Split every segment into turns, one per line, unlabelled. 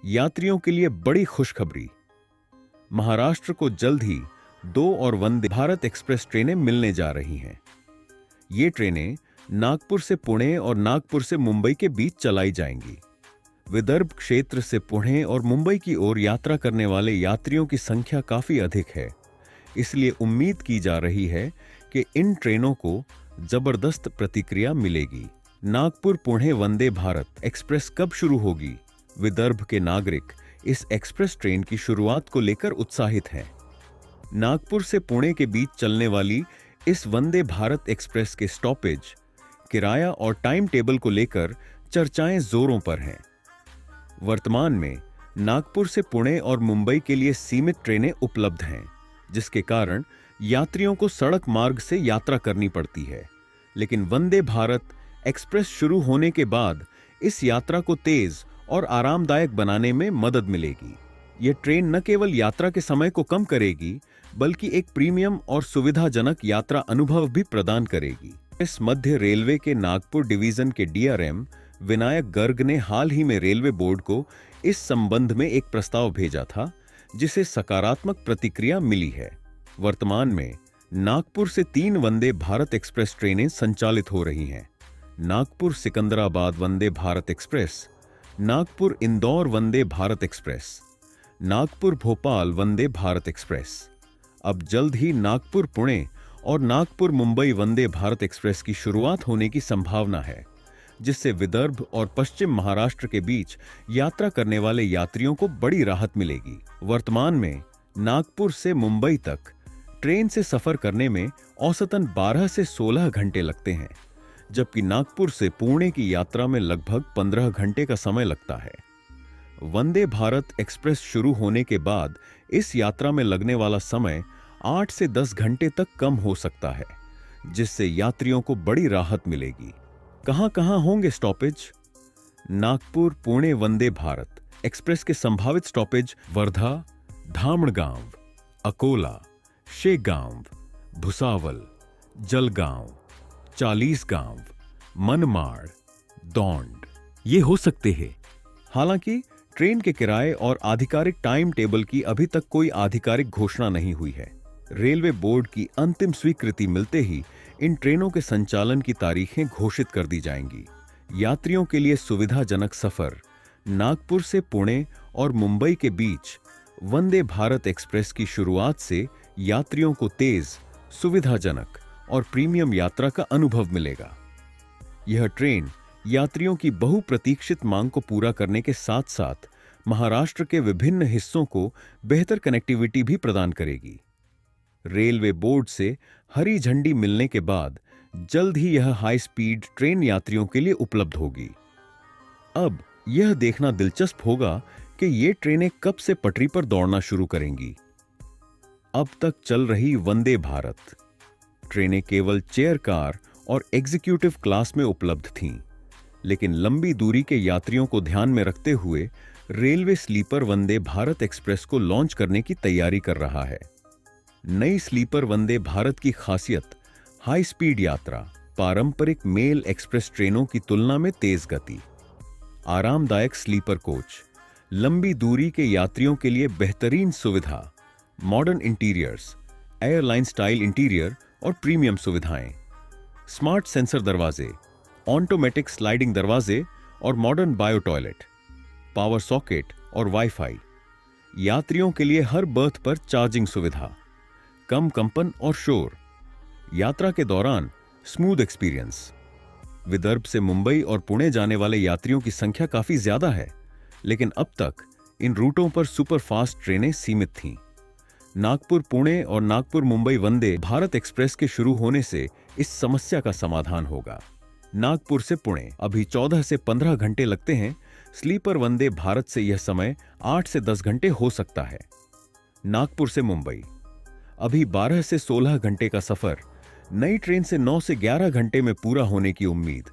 यात्रियों के लिए बड़ी खुशखबरी। महाराष्ट्र को जल्द ही 2 और वंदे भारत एक्सप्रेस ट्रेनें मिलने जा रही हैं। ये ट्रेनें नागपुर से पुणे और नागपुर से मुंबई के बीच चलाई जाएंगी। विदर्भ क्षेत्र से पुणे और मुंबई की ओर यात्रा करने वाले यात्रियों की संख्या काफी अधिक है, इसलिए उम्मीद की जा रही है कि इन ट्रेनों को जबरदस्त प्रतिक्रिया मिलेगी। नागपुर पुणे वंदे भारत एक्सप्रेस कब शुरू होगी? विदर्भ के नागरिक इस एक्सप्रेस ट्रेन की शुरुआत को लेकर उत्साहित हैं। नागपुर से पुणे के बीच चलने वाली इस वंदे भारत एक्सप्रेस के स्टॉपेज, किराया और टाइम टेबल को लेकर चर्चाएं जोरों पर हैं। वर्तमान में नागपुर से पुणे और मुंबई के लिए सीमित ट्रेनें उपलब्ध हैं, जिसके कारण यात्रियों को सड़क मार्ग से यात्रा करनी पड़ती है। लेकिन वंदे भारत एक्सप्रेस शुरू होने के बाद इस यात्रा को तेज और आरामदायक बनाने में मदद मिलेगी। यह ट्रेन न केवल यात्रा के समय को कम करेगी, बल्कि एक प्रीमियम और सुविधाजनक यात्रा अनुभव भी प्रदान करेगी। इस मध्य रेलवे के नागपुर डिवीजन के डीआरएम विनायक गर्ग ने हाल ही में रेलवे बोर्ड को इस संबंध में एक प्रस्ताव भेजा था, जिसे सकारात्मक प्रतिक्रिया मिली है। वर्तमान में नागपुर से 3 वंदे भारत एक्सप्रेस ट्रेनें संचालित हो रही हैं। Nagpur Secunderabad Vande Bharat express, Nagpur Indore Vande Bharat express, Nagpur Bhopal Vande Bharat express. अब जल्द ही नागपुर पुणे और नागपुर मुंबई वंदे भारत एक्सप्रेस की शुरुआत होने की संभावना है, जिससे विदर्भ और पश्चिम महाराष्ट्र के बीच यात्रा करने वाले यात्रियों को बड़ी राहत मिलेगी। वर्तमान में नागपुर से मुंबई तक ट्रेन से सफर करने में औसतन 12 से 16 घंटे लगते हैं, जबकि नागपुर से पुणे की यात्रा में लगभग 15 घंटे का समय लगता है। वंदे भारत एक्सप्रेस शुरू होने के बाद इस यात्रा में लगने वाला समय 8 से 10 घंटे तक कम हो सकता है, जिससे यात्रियों को बड़ी राहत मिलेगी। कहां-कहां होंगे स्टॉपेज? नागपुर पुणे वंदे भारत एक्सप्रेस के संभावित स्टॉपेज वर्धा, धामणगांव, अकोला, शेगांव, भुसावल, जलगांव, चालीसगांव, मनमाड़, दौंड ये हो सकते हैं। हालांकि ट्रेन के किराए और आधिकारिक टाइम टेबल की अभी तक कोई आधिकारिक घोषणा नहीं हुई है। रेलवे बोर्ड की अंतिम स्वीकृति मिलते ही इन ट्रेनों के संचालन की तारीखें घोषित कर दी जाएंगी। यात्रियों के लिए सुविधाजनक सफर। नागपुर से पुणे और मुंबई के बीच वंदे भारत एक्सप्रेस की शुरुआत से यात्रियों को तेज, सुविधाजनक और प्रीमियम यात्रा का अनुभव मिलेगा। यह ट्रेन यात्रियों की बहुप्रतीक्षित मांग को पूरा करने के साथ-साथ महाराष्ट्र के विभिन्न हिस्सों को बेहतर कनेक्टिविटी भी प्रदान करेगी। रेलवे बोर्ड से हरी झंडी मिलने के बाद जल्द ही यह हाई स्पीड ट्रेन यात्रियों के लिए उपलब्ध होगी। अब यह देखना दिलचस्प होगा कि ये ट्रेनें कब से पटरी पर दौड़ना शुरू करेंगी। अब तक चल रही वंदे भारत ट्रेनें केवल चेयर कार और एग्जीक्यूटिव क्लास में उपलब्ध थीं, लेकिन लंबी दूरी के यात्रियों को ध्यान में रखते हुए railway sleeper Vande Bharat express को लॉन्च करने की तैयारी कर रहा है। नई स्लीपर वंदे भारत की खासियत हाई स्पीड यात्रा, पारंपरिक मेल एक्सप्रेस ट्रेनों की तुलना में तेज गति, आरामदायक स्लीपर कोच, लंबी दूरी के यात्रियों के लिए बेहतरीन सुविधा, modern interiors, airline style interior और प्रीमियम सुविधाएं, स्मार्ट सेंसर दरवाजे, ऑटोमेटिक स्लाइडिंग दरवाजे और modern bio toilet, power socket और वाईफाई। यात्रियों के लिए हर बर्थ पर चार्जिंग सुविधा, कम कंपन और शोर, यात्रा के दौरान स्मूथ एक्सपीरियंस। विदर्भ से मुंबई और पुणे जाने वाले यात्रियों की संख्या काफी ज्यादा है, लेकिन अब तक इन रूटों पर सुपरफास्ट ट्रेनें सीमित थीं। नागपुर पुणे और नागपुर मुंबई वंदे भारत एक्सप्रेस के शुरू होने से इस समस्या का समाधान होगा। नागपुर से पुणे अभी 14 से 15 घंटे लगते हैं। स्लीपर वंदे भारत से यह समय 8 से 10 घंटे हो सकता है। नागपुर से मुंबई अभी 12 से 16 घंटे का सफर, नई ट्रेन से 9 से 11 घंटे में पूरा होने की उम्मीद।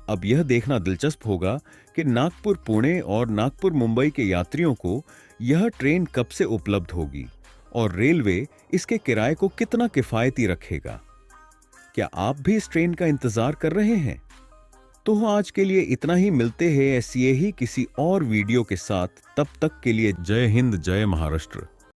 अब यह देखना दिलचस्प होगा कि नागपुर पुणे और नागपुर मुंबई के यात्रियों को यह ट्रेन कब से उपलब्ध होगी और रेलवे इसके किराए को कितना किफायती रखेगा। क्या आप भी इस ट्रेन का इंतजार कर रहे हैं? तो आज के लिए इतना ही। मिलते हैं ऐसी ही किसी और वीडियो के साथ। तब तक के लिए जय हिंद, जय महाराष्ट्र।